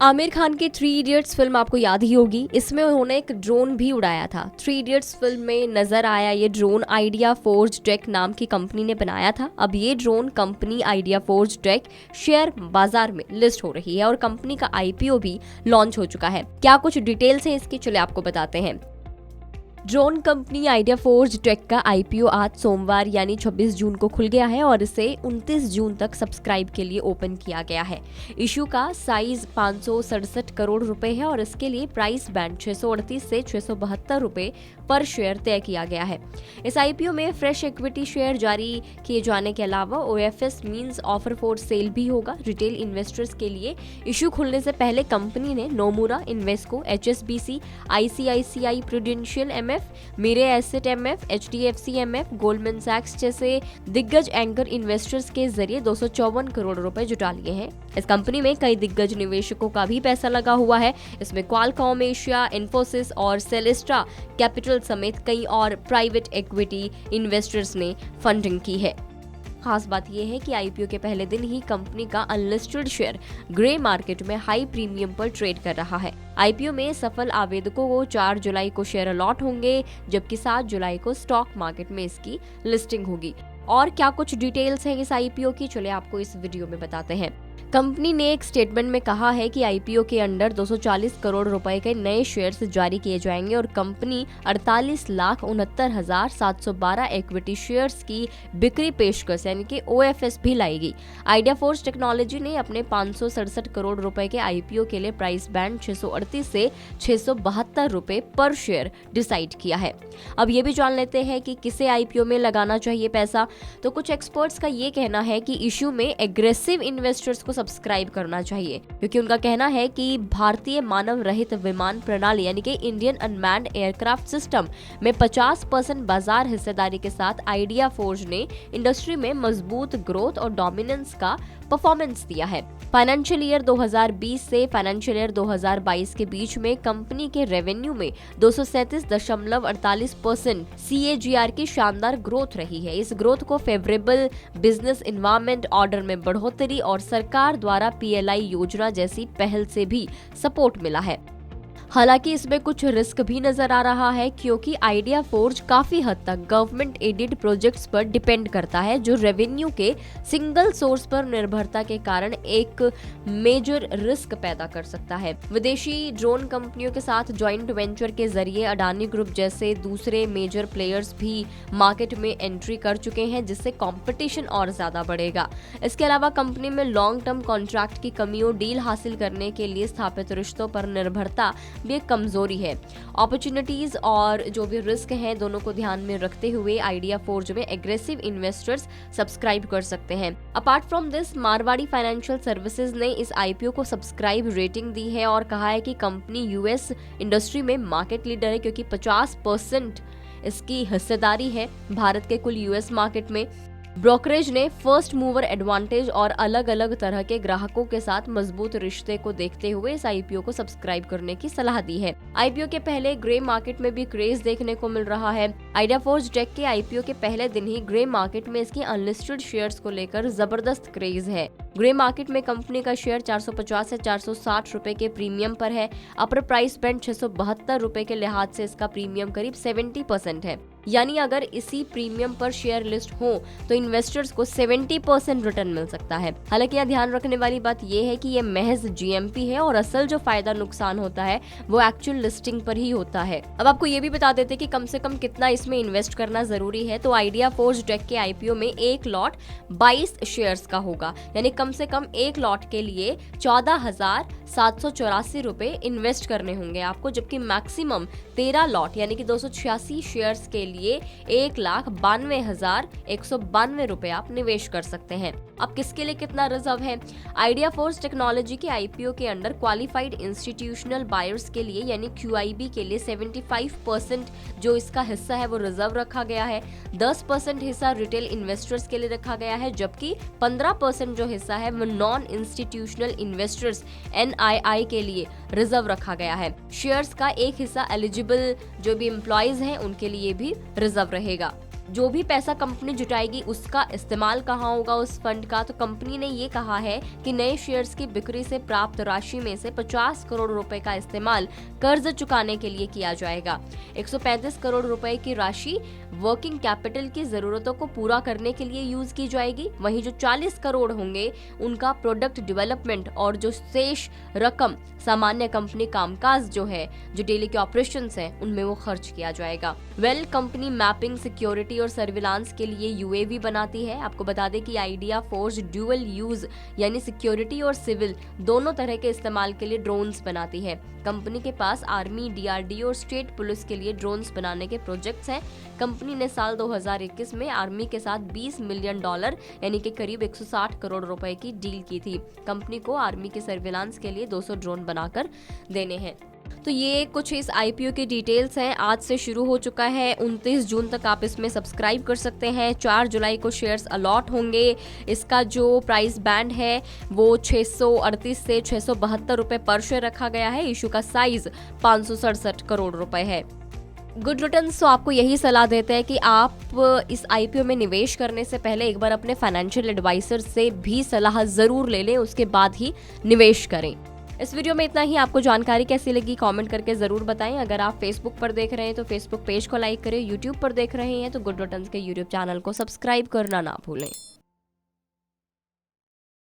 आमिर खान की three idiots film आपको याद ही होगी। इसमें उन्होंने एक ड्रोन भी उड़ाया था। थ्री इडियट्स फिल्म में नजर आया ये ड्रोन आइडिया फोर्ज टेक नाम की कंपनी ने बनाया था। अब ये drone company Idea Forge Tech share बाजार में लिस्ट हो रही है और कंपनी का आईपीओ भी लॉन्च हो चुका है। क्या कुछ डिटेल्स हैं इसकी, चलिए आपको बताते हैं। Drone company Idea Forge Tech का आईपीओ आज सोमवार यानी 26 जून को खुल गया है और इसे 29 जून तक सब्सक्राइब के लिए ओपन किया गया है। इशू का साइज 567 करोड़ रुपए है और इसके लिए प्राइस बैंड 638 से 672 रुपए पर शेयर तय किया गया है। इस आईपीओ में फ्रेश इक्विटी शेयर जारी किए जाने के अलावा OFS means offer for sale भी होगा। रिटेल इन्वेस्टर्स के लिए इशू खुलने से पहले कंपनी ने Nomura, Invesco, HSBC, ICICI Prudential MF, Mirae asset MF, HDFC MF, Goldman सैक्स जैसे दिग्गज एंकर इन्वेस्टर्स के जरिए 254 करोड़ रुपए जुटा लिए हैं। इस कंपनी में कई दिग्गज निवेशकों का भी पैसा लगा हुआ है। इसमें क्वालकॉम एशिया, इन्फोसिस और सेलेस्ट्रा कैपिटल समेत कई और प्राइवेट इक्विटी इन्वेस्टर्स ने फंडिंग की है। खास बात यह है कि आईपीओ के पहले दिन ही कंपनी का अनलिस्टेड शेयर ग्रे मार्केट में हाई प्रीमियम पर ट्रेड कर रहा है। आईपीओ में सफल आवेदकों को 4 जुलाई को शेयर अलॉट होंगे, जबकि 7 जुलाई को स्टॉक मार्केट में इसकी लिस्टिंग होगी। और क्या कुछ डिटेल्स हैं इस आईपीओ की, चलिए आपको इस वीडियो में बताते हैं। कंपनी ने एक स्टेटमेंट में कहा है कि आईपीओ के अंडर 240 करोड़ रुपए के नए शेयर्स जारी किए जाएंगे और कंपनी 48,69,712 इक्विटी शेयर्स की बिक्री पेशकश यानी कि ओएफएस भी लाएगी। आइडिया फोर्ज टेक्नोलॉजी ने अपने 567 करोड़ रुपए के आईपीओ के लिए प्राइस बैंड 638 से 672 रुपए पर शेयर डिसाइड किया है। अब ये भी जान लेते हैं कि किसे आईपीओ में लगाना चाहिए पैसा। तो कुछ एक्सपर्ट्स का ये कहना है कि इशू में एग्रेसिव इन्वेस्टर्स को सब्सक्राइब करना चाहिए, क्योंकि उनका कहना है कि भारतीय मानव रहित विमान प्रणाली यानी कि इंडियन अनमैन्ड एयरक्राफ्ट सिस्टम में 50% बाजार हिस्सेदारी के साथ आइडिया फोर्ज ने इंडस्ट्री में मजबूत ग्रोथ और डोमिनेंस का परफॉर्मेंस दिया है। फाइनेंशियल ईयर 2020 से फाइनेंशियल ईयर 2022 के बीच में कंपनी के रेवेन्यू में 237.48% CAGR की शानदार ग्रोथ रही है। इस ग्रोथ को फेवरेबल बिजनेस एनवायरनमेंट, ऑर्डर में बढ़ोतरी और सरकार द्वारा PLI योजना जैसी पहल से भी सपोर्ट मिला है। हालांकि इसमें कुछ रिस्क भी नजर आ रहा है, क्योंकि आइडिया फोर्ज काफी हद तक गवर्नमेंट एडेड प्रोजेक्ट्स पर डिपेंड करता है, जो रेवेन्यू के सिंगल सोर्स पर निर्भरता के कारण एक मेजर रिस्क पैदा कर सकता है। विदेशी ड्रोन कंपनियों के साथ जॉइंट वेंचर के जरिए अडानी ग्रुप जैसे दूसरे मेजर प्लेयर्स भी मार्केट में एंट्री कर चुके हैं, जिससे कंपटीशन और ज्यादा बढ़ेगा। इसके अलावा कंपनी में लॉन्ग टर्म कॉन्ट्रैक्ट की कमियों, डील हासिल करने के लिए स्थापित रिश्तों पर निर्भरता भी एक कमजोरी है। अपॉर्चुनिटीज और जो भी रिस्क हैं, दोनों को ध्यान में रखते हुए आइडिया फोर्ज में एग्रेसिव इन्वेस्टर्स सब्सक्राइब कर सकते हैं। Apart from this, Marwari financial services ने इस आईपीओ को सब्सक्राइब रेटिंग दी है और कहा है कि कंपनी यूएस इंडस्ट्री में मार्केट लीडर है, क्योंकि 50% इसकी हिस्सेदारी है भारत के कुल यूएस मार्केट में। ब्रोकरेज ने फर्स्ट मूवर एडवांटेज और अलग अलग तरह के ग्राहकों के साथ मजबूत रिश्ते को देखते हुए इस आईपीओ को सब्सक्राइब करने की सलाह दी है। आईपीओ के पहले ग्रे मार्केट में भी क्रेज देखने को मिल रहा है। आइडिया फोर्ज टेक के आईपीओ के पहले दिन ही ग्रे मार्केट में इसकी अनलिस्टेड शेयर्स को लेकर जबरदस्त क्रेज है। ग्रे मार्केट में कंपनी का शेयर 450 से 460 रुपए के प्रीमियम पर है। अपर प्राइस बैंड 672 रुपए के लिहाज से इसका प्रीमियम करीब 70% है। यानी अगर इसी प्रीमियम पर शेयर लिस्ट हो तो इन्वेस्टर्स को 70% रिटर्न मिल सकता है। हालांकि यहाँ ध्यान रखने वाली बात यह है कि ये महज जीएमपी है और असल जो फायदा नुकसान होता है वो एक्चुअल लिस्टिंग पर ही होता है। अब आपको ये भी बता देते कि कम से कम कितना इसमें इन्वेस्ट करना जरूरी है। तो आइडिया फोर्ज टेक के आईपीओ में एक लॉट 22 शेयर्स का होगा, यानी कम से कम एक लॉट के लिए 14,784 रुपए इन्वेस्ट करने होंगे आपको, जबकि मैक्सिमम 13 लॉट यानी कि 286 शेयर्स के लिए 1,92,192 रुपए आप निवेश कर सकते हैं। अब किसके लिए कितना रिजर्व है? आइडिया फोर्ज टेक्नोलॉजी के आईपीओ के अंडर क्वालिफाइड इंस्टीट्यूशनल बायर्स के लिए यानी QIB के लिए 75% जो इसका हिस्सा है वो रिजर्व रखा गया है। 10% हिस्सा रिटेल इन्वेस्टर्स के लिए रखा गया है, जबकि 15% जो हिस्सा है वो नॉन इंस्टीट्यूशनल इन्वेस्टर्स NII के लिए रिजर्व रखा गया है। शेयर्स का एक हिस्सा एलिजिबल जो भी एम्प्लॉइज हैं उनके लिए भी रिजर्व रहेगा। जो भी पैसा कंपनी जुटाएगी उसका इस्तेमाल कहाँ होगा उस फंड का, तो कंपनी ने ये कहा है कि नए शेयर्स की बिक्री से प्राप्त राशि में से 50 करोड़ रुपए का इस्तेमाल कर्ज चुकाने के लिए किया जाएगा। 135 करोड़ रुपए की राशि वर्किंग कैपिटल की जरूरतों को पूरा करने के लिए यूज की जाएगी। वहीं जो 40 करोड़ होंगे उनका प्रोडक्ट डेवलपमेंट और जो शेष रकम सामान्य कंपनी कामकाज जो है, जो डेली के ऑपरेशंस हैं, उनमें वो खर्च किया जाएगा। कंपनी मैपिंग, सिक्योरिटी और सर्विलांस के लिए यूएवी बनाती है। आपको बता दें कि आइडिया फोर्स ड्यूअल यूज यानी सिक्योरिटी और सिविल दोनों तरह के इस्तेमाल के लिए ड्रोन्स बनाती है। कंपनी के पास आर्मी, डीआरडीओ और स्टेट पुलिस के लिए ड्रोन्स बनाने के प्रोजेक्ट्स हैं। कंपनी ने साल 2021 में आर्मी के साथ $20 मिलियन यानी कि करीब 160 करोड़ रुपए की डील की थी। कंपनी को आर्मी के सर्विलांस के लिए 200 ड्रोन बनाकर देने हैं। तो ये कुछ इस आईपीओ की डिटेल्स हैं। आज से शुरू हो चुका है, 29 जून तक आप इसमें सब्सक्राइब कर सकते हैं। 4 जुलाई को शेयर्स अलॉट होंगे। इसका जो प्राइस बैंड है वो 638 से 672 रुपए पर शेयर रखा गया है। इशू का साइज 567 करोड़ रुपए है। गुड रिटर्न्स तो आपको यही सलाह देते हैं कि आप इस आईपीओ में निवेश करने से पहले एक बार अपने फाइनेंशियल एडवाइजर से भी सलाह जरूर ले लें, उसके बाद ही निवेश करें। इस वीडियो में इतना ही। आपको जानकारी कैसी लगी कमेंट करके जरूर बताएं। अगर आप फेसबुक पर देख रहे हैं तो फेसबुक पेज को लाइक करें, यूट्यूब पर देख रहे हैं तो गुड रिटर्न्स के यूट्यूब चैनल को सब्सक्राइब करना ना भूलें।